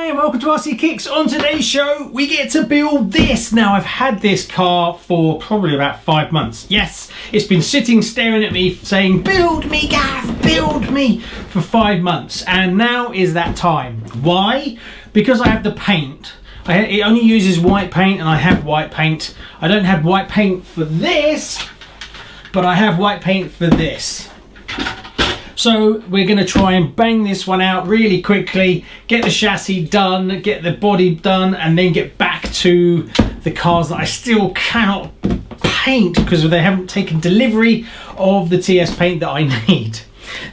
and welcome to RCKicks. On today's show, we get to build this. Now, I've had this car for probably about 5 months. Yes, it's been sitting staring at me saying, build me, Gav, build me, for 5 months. And now is that time. Why? Because I have the paint. It only uses white paint and I have white paint. I don't have white paint for this, but I have white paint for this. So we're going to try and bang this one out really quickly, get the chassis done, get the body done, and then get back to the cars that I still cannot paint because they haven't taken delivery of the TS paint that I need.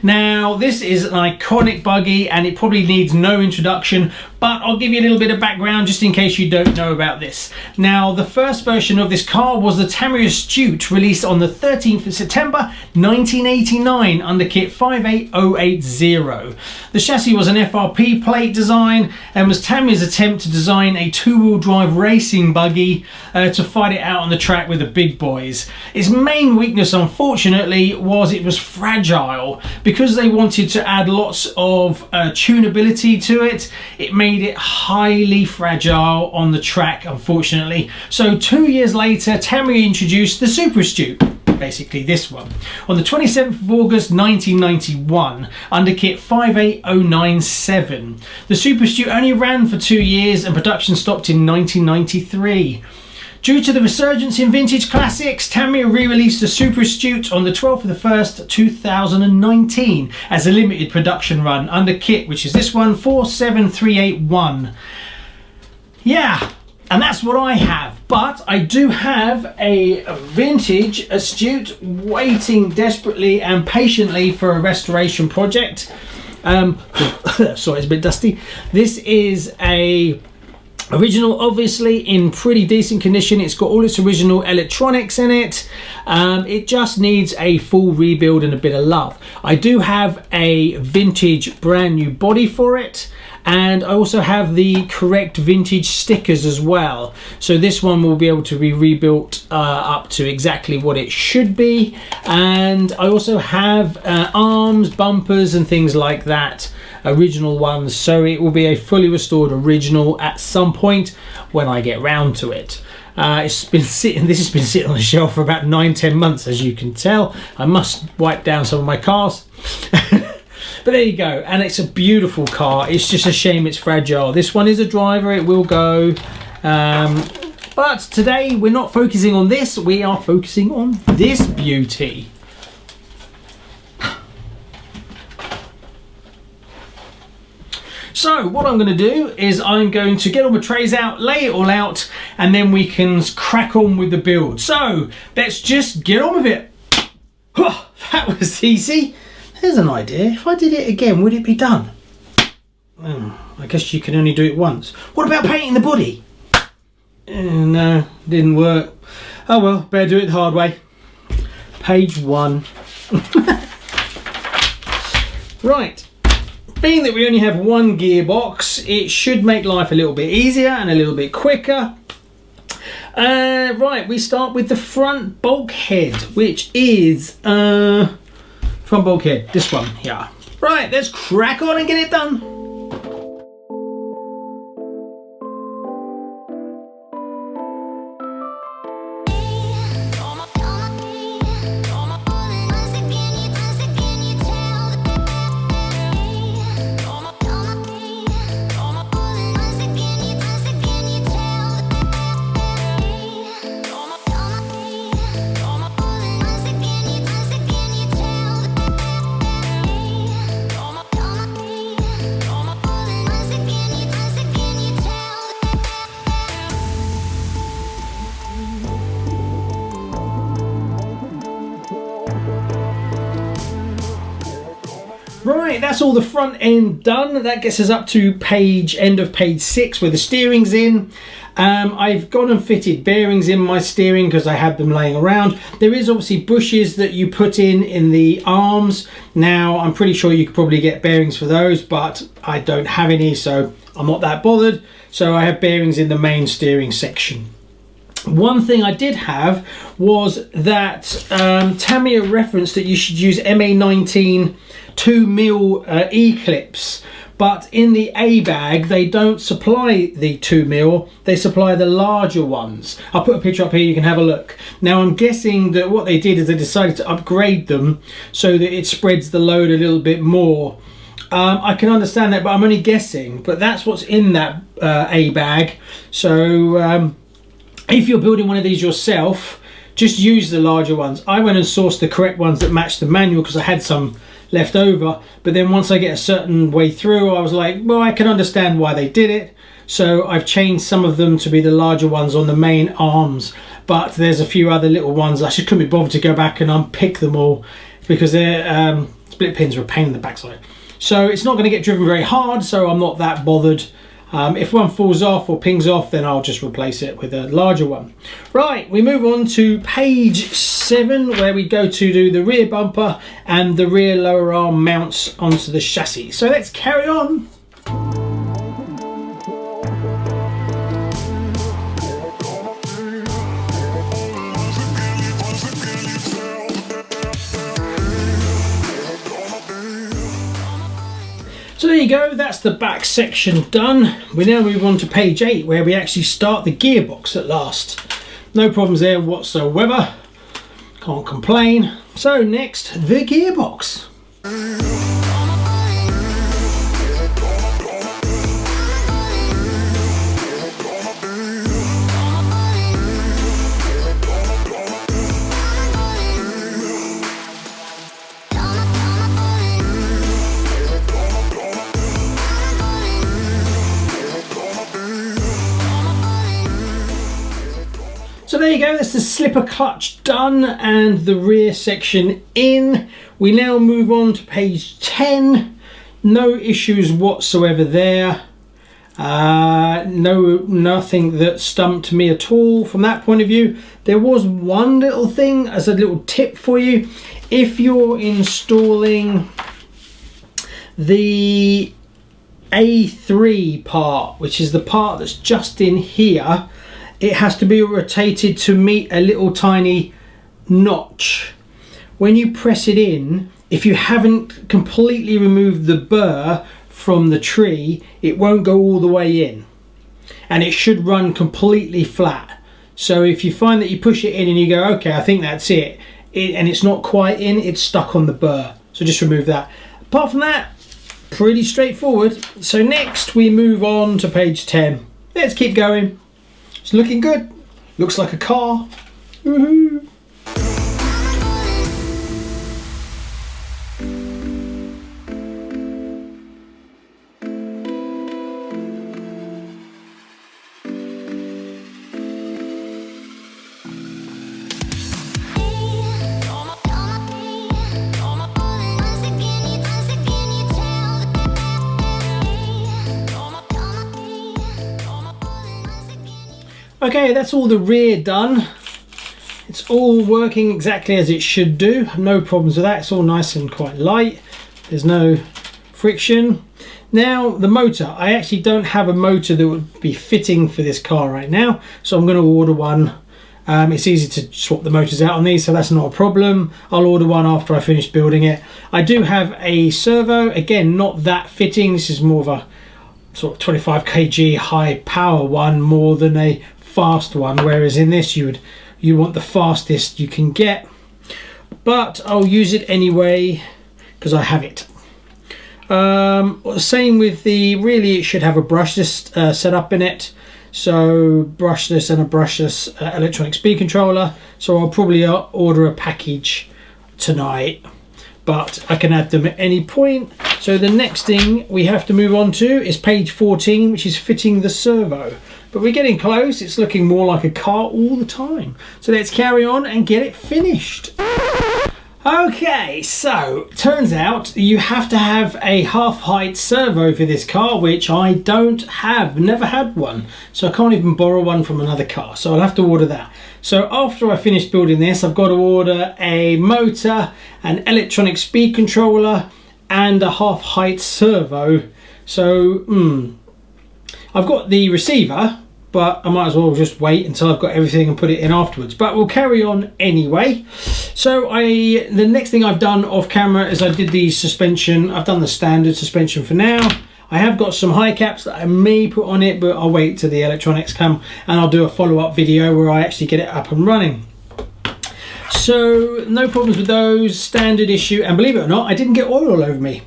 Now, this is an iconic buggy and it probably needs no introduction, but I'll give you a little bit of background just in case you don't know about this. Now, the first version of this car was the Tamiya Astute, released on the 13th of September 1989 under kit 58080. The chassis was an FRP plate design and was Tamiya's attempt to design a two-wheel drive racing buggy to fight it out on the track with the big boys. Its main weakness, unfortunately, was it was fragile. Because they wanted to add lots of tunability to it, it made it highly fragile on the track, unfortunately. So 2 years later, Tamiya introduced the Super Astute, basically this one, on the 27th of August 1991 under kit 58097. The Super Astute only ran for 2 years and production stopped in 1993. Due to the resurgence in vintage classics, Tamiya re-released the Super Astute on the 12th of the 1st, 2019 as a limited production run under kit, which is this one, 47381. Yeah, and that's what I have. But I do have a vintage Astute waiting desperately and patiently for a restoration project. Sorry, it's a bit dusty. This is a original, obviously in pretty decent condition. It's got all its original electronics in it. It just needs a full rebuild and a bit of love. I do have a vintage brand new body for it, and I also have the correct vintage stickers as well. So this one will be able to be rebuilt up to exactly what it should be. And I also have arms, bumpers and things like that, original ones, so it will be a fully restored original at some point when I get round to it. This has been sitting on the shelf for about 9-10 months, as you can tell. I must wipe down some of my cars. But there you go, and it's a beautiful car. It's just a shame it's fragile. This one is a driver, it will go. But today we're not focusing on this, we are focusing on this beauty. So what I'm going to do is I'm going to get all my trays out, lay it all out, and then we can crack on with the build. So let's just get on with it. Oh, that was easy. There's an idea. If I did it again, would it be done? I guess you can only do it once. What about painting the body? No, didn't work. Oh well, better do it the hard way. Page 1. Right. Being that we only have one gearbox, it should make life a little bit easier and a little bit quicker. Right, we start with the front bulkhead, which is front bulkhead, this one here. Right, let's crack on and get it done. Right, that's all the front end done. That gets us up to end of page 6 where the steering's in. I've gone and fitted bearings in my steering because I had them laying around. There is obviously bushes that you put in the arms. Now, I'm pretty sure you could probably get bearings for those, but I don't have any, so I'm not that bothered. So I have bearings in the main steering section. One thing I did have was that Tamiya referenced that you should use MA19 2mm E-clips, but in the A bag they don't supply the 2mm, they supply the larger ones. I'll put a picture up here, you can have a look. Now I'm guessing that what they did is they decided to upgrade them so that it spreads the load a little bit more. I can understand that, but I'm only guessing, but that's what's in that A bag. So if you're building one of these yourself, just use the larger ones. I went and sourced the correct ones that matched the manual because I had some left over, but then once I get a certain way through, I was like, well, I can understand why they did it. So I've changed some of them to be the larger ones on the main arms, but there's a few other little ones. I just couldn't be bothered to go back and unpick them all because their split pins are a pain in the backside. So it's not going to get driven very hard, so I'm not that bothered. If one falls off or pings off, then I'll just replace it with a larger one. Right, we move on to page 7, where we go to do the rear bumper and the rear lower arm mounts onto the chassis. So let's carry on. So there you go, that's the back section done. We now move on to page 8, where we actually start the gearbox at last. No problems there whatsoever, can't complain. So next, the gearbox. So there you go, that's the slipper clutch done and the rear section in. We now move on to page 10. No issues whatsoever there. Nothing that stumped me at all from that point of view. There was one little thing as a little tip for you. If you're installing the A3 part, which is the part that's just in here, it has to be rotated to meet a little tiny notch. When you press it in, if you haven't completely removed the burr from the tree, it won't go all the way in, and it should run completely flat. So if you find that you push it in and you go, okay, I think that's it, and it's not quite in, it's stuck on the burr, so just remove that. Apart from that, pretty straightforward. So next we move on to page 10. Let's keep going. It's looking good. Looks like a car. Woohoo! Okay, that's all the rear done. It's all working exactly as it should do. No problems with that. It's all nice and quite light. There's no friction. Now the motor. I actually don't have a motor that would be fitting for this car right now, so I'm going to order one. It's easy to swap the motors out on these, so that's not a problem. I'll order one after I finish building it. I do have a servo. Again, not that fitting. This is more of a sort of 25 kg high power one more than a fast one, whereas in this you want the fastest you can get, but I'll use it anyway because I have it. Same with the, really it should have a brushless setup in it, so brushless and a brushless electronic speed controller, so I'll probably order a package tonight, but I can add them at any point. So the next thing we have to move on to is page 14, which is fitting the servo. But we're getting close. It's looking more like a car all the time. So let's carry on and get it finished. Okay, so turns out you have to have a half height servo for this car, which I don't have, never had one. So I can't even borrow one from another car. So I'll have to order that. So after I finish building this, I've got to order a motor, an electronic speed controller, and a half height servo. So I've got the receiver, but I might as well just wait until I've got everything and put it in afterwards. But we'll carry on anyway. So the next thing I've done off camera is I did the suspension. I've done the standard suspension for now. I have got some high caps that I may put on it, but I'll wait till the electronics come and I'll do a follow-up video where I actually get it up and running. So no problems with those, standard issue, and believe it or not, I didn't get oil all over me.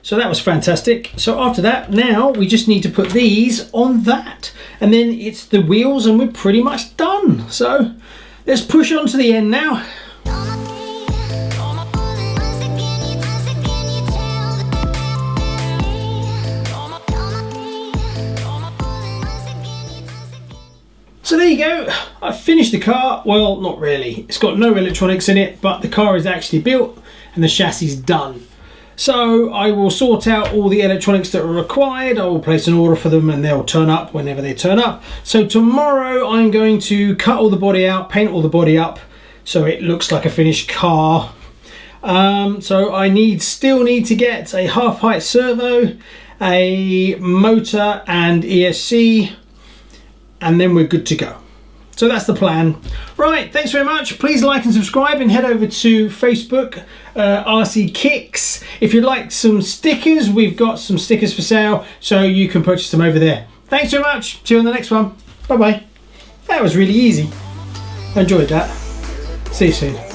So that was fantastic. So after that, now we just need to put these on that, and then it's the wheels and we're pretty much done. So let's push on to the end now. So there you go, I've finished the car. Well, not really. It's got no electronics in it, but the car is actually built and the chassis is done. So I will sort out all the electronics that are required. I will place an order for them and they'll turn up whenever they turn up. So tomorrow I'm going to cut all the body out, paint all the body up so it looks like a finished car. So I still need to get a half height servo, a motor and ESC, and then we're good to go. So that's the plan. Right, thanks very much. Please like and subscribe and head over to Facebook, RCKicks. If you'd like some stickers, we've got some stickers for sale, so you can purchase them over there. Thanks very much. See you on the next one. Bye-bye. That was really easy. I enjoyed that. See you soon.